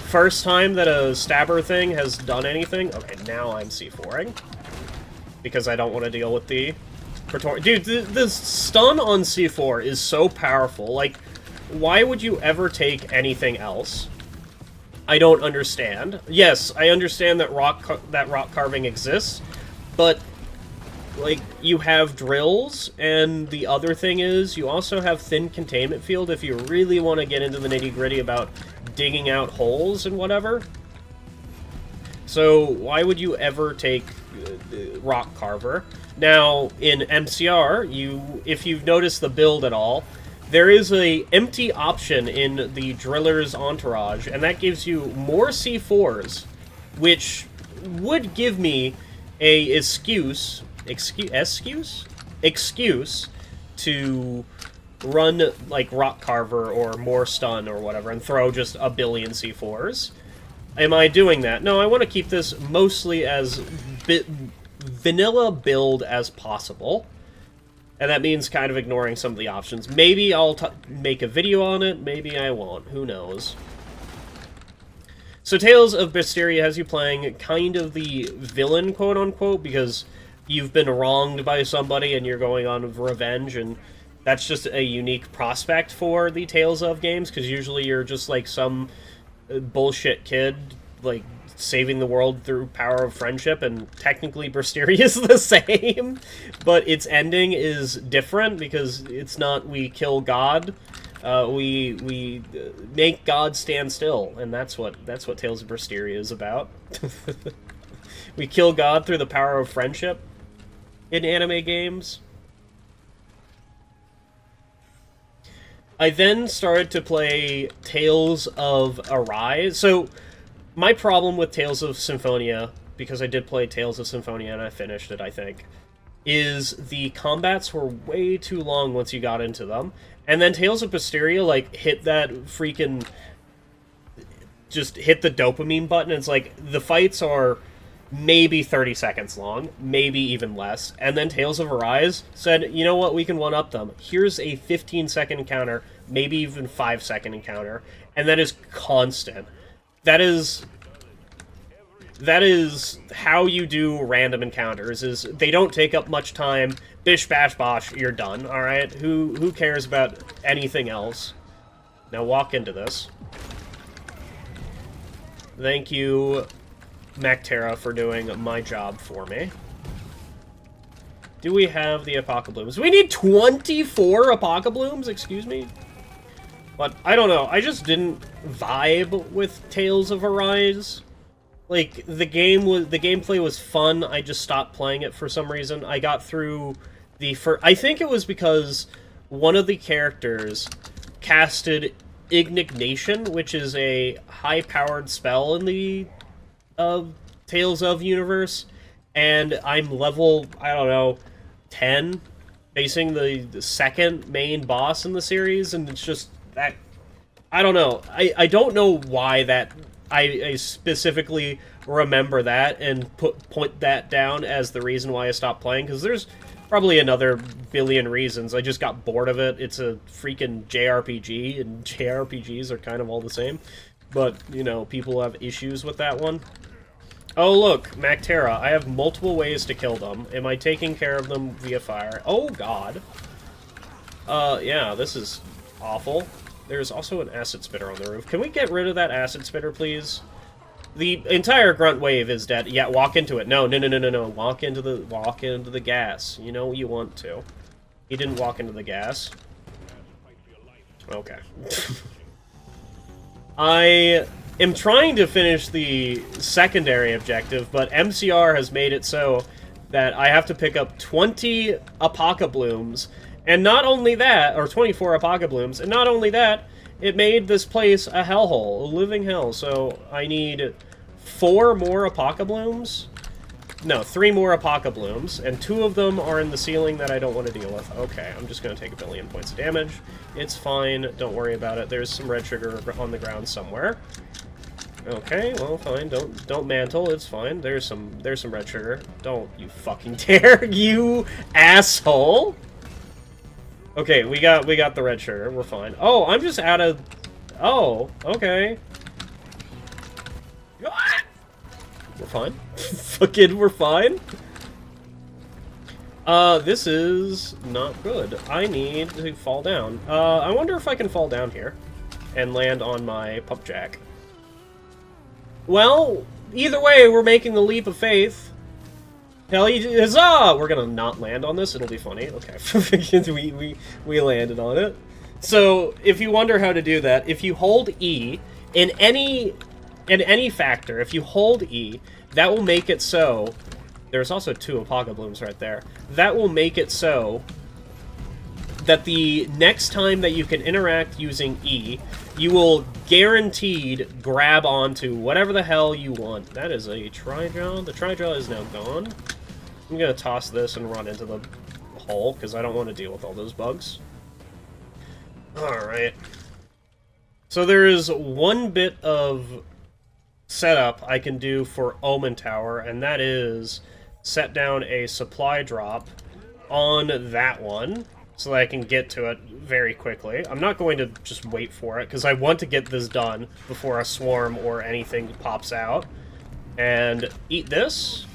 First time that a stabber thing has done anything. Okay, now I'm C4ing. Because I don't want to deal with the Praetorian. Dude, the stun on C4 is so powerful. Like, why would you ever take anything else? I don't understand. Yes, I understand that rock carving exists, but like, you have drills, and the other thing is, you also have thin containment field if you really want to get into the nitty-gritty about digging out holes and whatever. So, why would you ever take Rock Carver? Now, in MCR, if you've noticed the build at all, there is a empty option in the Driller's Entourage, and that gives you more C4s, which would give me a excuse to run, like, Rock Carver or more stun or whatever and throw just a billion C4s. Am I doing that? No, I want to keep this mostly as vanilla build as possible. And that means kind of ignoring some of the options. Maybe I'll make a video on it, maybe I won't. Who knows? So Tales of Berseria has you playing kind of the villain, quote-unquote, because you've been wronged by somebody and you're going on revenge, and that's just a unique prospect for the Tales of games, because usually you're just like some bullshit kid, like, saving the world through power of friendship, and technically Berseria is the same, but its ending is different, because it's not we kill God, we make God stand still, and that's what Tales of Berseria is about. We kill God through the power of friendship in anime games. I then started to play Tales of Arise. So, my problem with Tales of Symphonia, because I did play Tales of Symphonia and I finished it, I think, is the combats were way too long once you got into them. And then Tales of Berseria, like, hit that freaking... just hit the dopamine button. It's like, the fights are maybe 30 seconds long, maybe even less. And then Tales of Arise said, you know what, we can one-up them. Here's a 15-second encounter, maybe even 5-second encounter, and that is constant. That is how you do random encounters, is they don't take up much time, bish bash bosh, you're done, alright? Who cares about anything else? Now walk into this. Thank you, Mactera, for doing my job for me. Do we have the Apocablooms? We need 24 Apocablooms? Excuse me? But, I don't know, I just didn't vibe with Tales of Arise. Like, the gameplay was fun, I just stopped playing it for some reason. I got through the first... I think it was because one of the characters casted Ignition, which is a high-powered spell in the Tales of universe, and I'm level, I don't know, 10, facing the second main boss in the series, and it's just that, I don't know. I don't know why that, I specifically remember that and point that down as the reason why I stopped playing, because there's probably another billion reasons. I just got bored of it. It's a freaking JRPG, and JRPGs are kind of all the same. But, you know, people have issues with that one. Oh, look, Mactera. I have multiple ways to kill them. Am I taking care of them via fire? Oh, God. Yeah, this is awful. There's also an acid spitter on the roof. Can we get rid of that acid spitter, please? The entire grunt wave is dead. Yeah, walk into it. No. Walk into the gas. You know you want to. He didn't walk into the gas. Okay. I am trying to finish the secondary objective, but MCR has made it so that I have to pick up 20 Apocablooms, and not only that, or 24 Apocablooms, and not only that, it made this place a hellhole, a living hell, so I need 4 more Apocablooms? No, 3 more Apocablooms, and 2 of them are in the ceiling that I don't want to deal with. Okay, I'm just going to take a billion points of damage. It's fine, don't worry about it. There's some red sugar on the ground somewhere. Okay, well, fine. Don't mantle. It's fine. There's some red sugar. Don't you fucking dare, you asshole! Okay, we got the red sugar. We're fine. Oh, I'm just out of. Oh, okay. We're fine. Fucking, we're fine. This is not good. I need to fall down. I wonder if I can fall down here and land on my pup jack. Well, either way, we're making the leap of faith. Hell, huzzah! We're gonna not land on this. It'll be funny. Okay, we landed on it. So, if you wonder how to do that, if you hold E in any factor, if you hold E, that will make it so. There's also 2 Apocablooms right there. That will make it so that the next time that you can interact using E, you will guaranteed grab onto whatever the hell you want. That is a Trijaw. The Trijaw is now gone. I'm going to toss this and run into the hole, because I don't want to deal with all those bugs. Alright. So there is one bit of setup I can do for Omen Tower, and that is set down a supply drop on that one, so that I can get to it very quickly. I'm not going to just wait for it, because I want to get this done before a swarm or anything pops out. And eat this,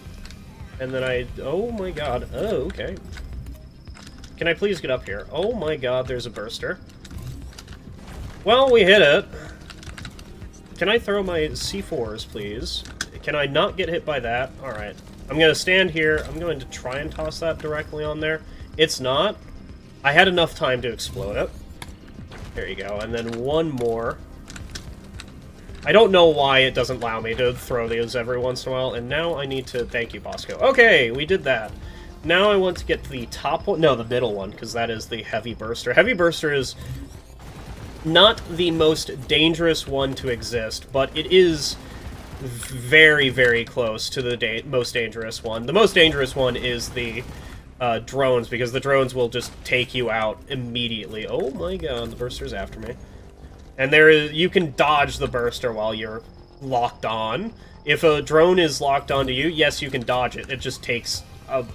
and then oh my god, oh, okay. Can I please get up here? Oh my god, there's a burster. Well, we hit it. Can I throw my C4s, please? Can I not get hit by that? Alright. I'm going to stand here. I'm going to try and toss that directly on there. It's not. I had enough time to explode it. There you go. And then one more. I don't know why it doesn't allow me to throw these every once in a while. And now I need to... Thank you, Bosco. Okay, we did that. Now I want to get the top one. No, the middle one, because that is the Heavy Burster. Heavy Burster is not the most dangerous one to exist, but it is very, very close to the most dangerous one. The most dangerous one is the drones, because the drones will just take you out immediately. Oh my god, the burster's after me. And you can dodge the burster while you're locked on. If a drone is locked onto you, yes, you can dodge it. It just takes a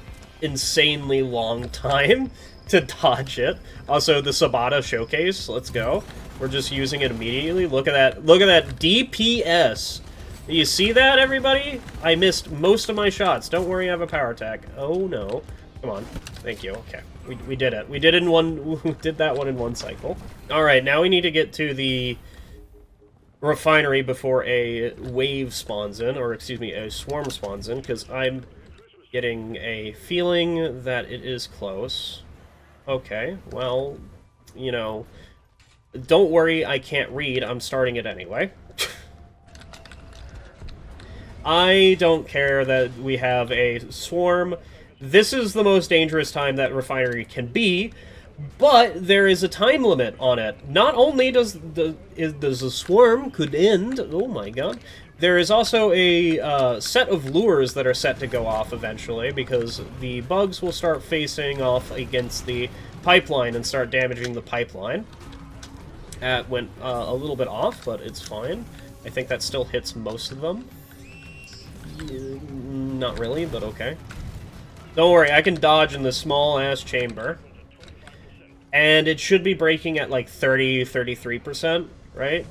insanely long time to dodge it. Also, the Subata showcase, let's go. We're just using it immediately. Look at that. Look at that DPS. You see that, everybody? I missed most of my shots. Don't worry, I have a power attack. Oh, no. Come on. Thank you. Okay. We did it. We did that one in one cycle. Alright, now we need to get to the refinery before a wave spawns in, or excuse me, a swarm spawns in, because I'm getting a feeling that it is close. Okay, well, you know, don't worry, I can't read. I'm starting it anyway. I don't care that we have a swarm. This is the most dangerous time that refinery can be, but there is a time limit on it. Not only does the swarm could end, oh my god, there is also a set of lures that are set to go off eventually, because the bugs will start facing off against the pipeline and start damaging the pipeline. That went a little bit off, but it's fine. I think that still hits most of them. Not really, but okay. Don't worry, I can dodge in this small-ass chamber. And it should be breaking at like 33%, right?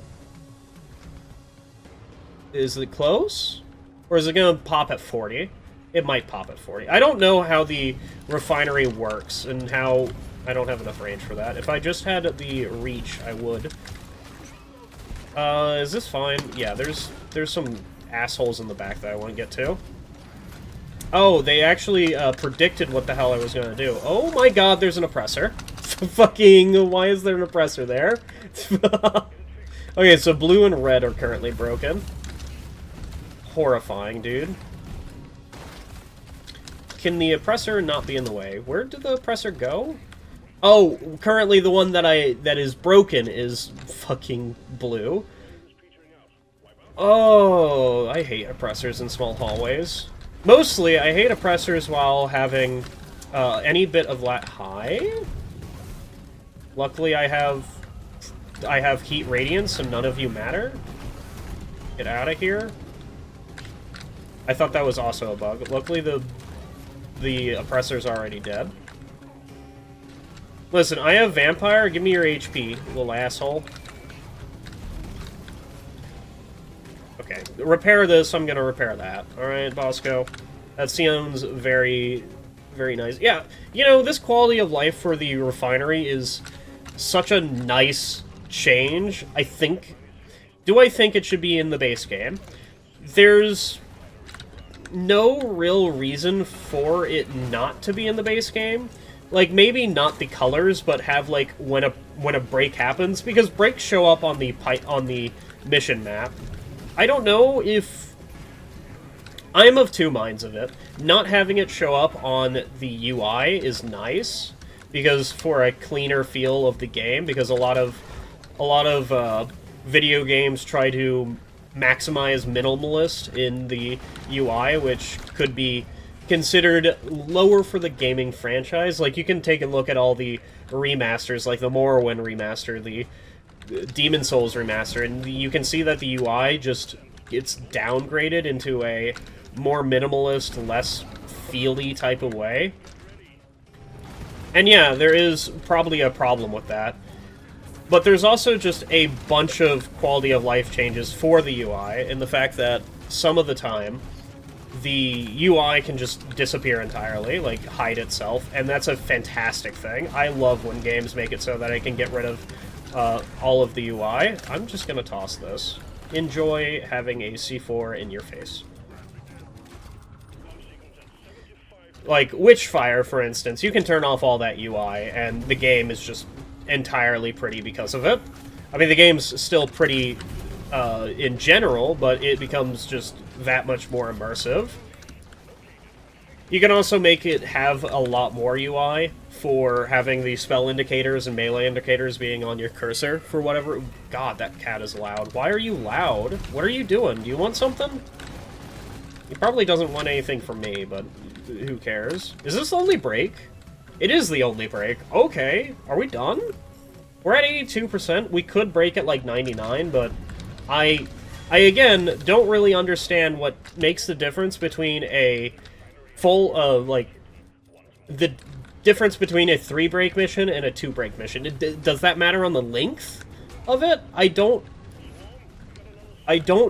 Is it close? Or is it going to pop at 40? It might pop at 40. I don't know how the refinery works, and how... I don't have enough range for that. If I just had the reach, I would. Is this fine? Yeah, there's some assholes in the back that I want to get to. Oh, they actually predicted what the hell I was going to do. Oh my god, there's an oppressor. Fucking, why is there an oppressor there? Okay, so blue and red are currently broken. Horrifying, dude. Can the oppressor not be in the way? Where did the oppressor go? Oh, currently the one that is broken is fucking blue. Oh, I hate oppressors in small hallways. Mostly, I hate oppressors while having any bit of high. Luckily, I have heat radiance, so none of you matter. Get out of here. I thought that was also a bug. Luckily, the oppressor's already dead. Listen, I have vampire. Give me your HP, little asshole. Okay, repair this, I'm gonna repair that. Alright, Bosco. That sounds very, very nice. Yeah, you know, this quality of life for the refinery is such a nice change, I think. Do I think it should be in the base game? There's no real reason for it not to be in the base game. Like, maybe not the colors, but have, like, when a break happens, because breaks show up on the mission map. I don't know if... I'm of two minds of it. Not having it show up on the UI is nice, because for a cleaner feel of the game, because a lot of video games try to maximize minimalist in the UI, which could be considered lower for the gaming franchise. Like, you can take a look at all the remasters, like the Morrowind remaster, the Demon Souls remaster, and you can see that the UI just gets downgraded into a more minimalist, less feely type of way. And yeah, there is probably a problem with that. But there's also just a bunch of quality of life changes for the UI, and the fact that some of the time the UI can just disappear entirely, like hide itself, and that's a fantastic thing. I love when games make it so that I can get rid of all of the UI. I'm just gonna toss this. Enjoy having a C4 in your face. Like, Witchfire, for instance, you can turn off all that UI, and the game is just entirely pretty because of it. I mean, the game's still pretty in general, but it becomes just that much more immersive. You can also make it have a lot more UI for having the spell indicators and melee indicators being on your cursor for whatever... God, that cat is loud. Why are you loud? What are you doing? Do you want something? He probably doesn't want anything from me, but who cares? Is this the only break? It is the only break. Okay, are we done? We're at 82%. We could break at like 99, but I again don't really understand what makes the difference between a full like the difference between a 3-break mission and a 2-break mission. Does that matter on the length of it? I don't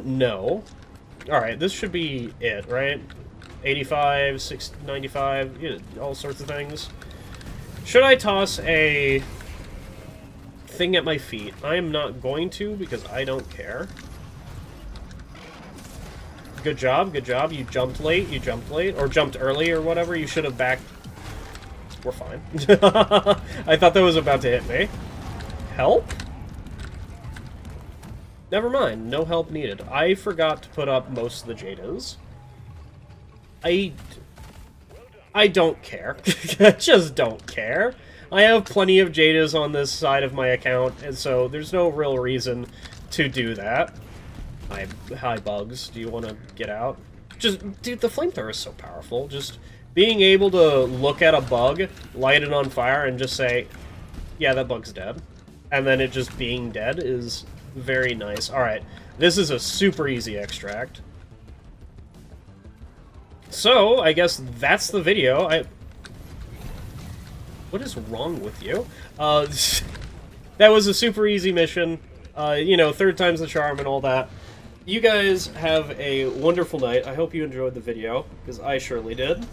know. All right, this should be it, right? 85, 95, you know, all sorts of things. Should I toss a thing at my feet? I am not going to, because I don't care. Good job, good job. You jumped late, or jumped early, or whatever. You should have backed. We're fine. I thought that was about to hit me. Help? Never mind, no help needed. I forgot to put up most of the Jadas. I don't care. I just don't care. I have plenty of Jadas on this side of my account, and so there's no real reason to do that. Hi, Bugs. Do you want to get out? Just, dude, the Flamethrower is so powerful. Just being able to look at a bug, light it on fire, and just say, yeah, that bug's dead. And then it just being dead is very nice. Alright, this is a super easy extract. So, I guess that's the video. What is wrong with you? That was a super easy mission. You know, 3rd time's the charm and all that. You guys have a wonderful night. I hope you enjoyed the video, because I surely did.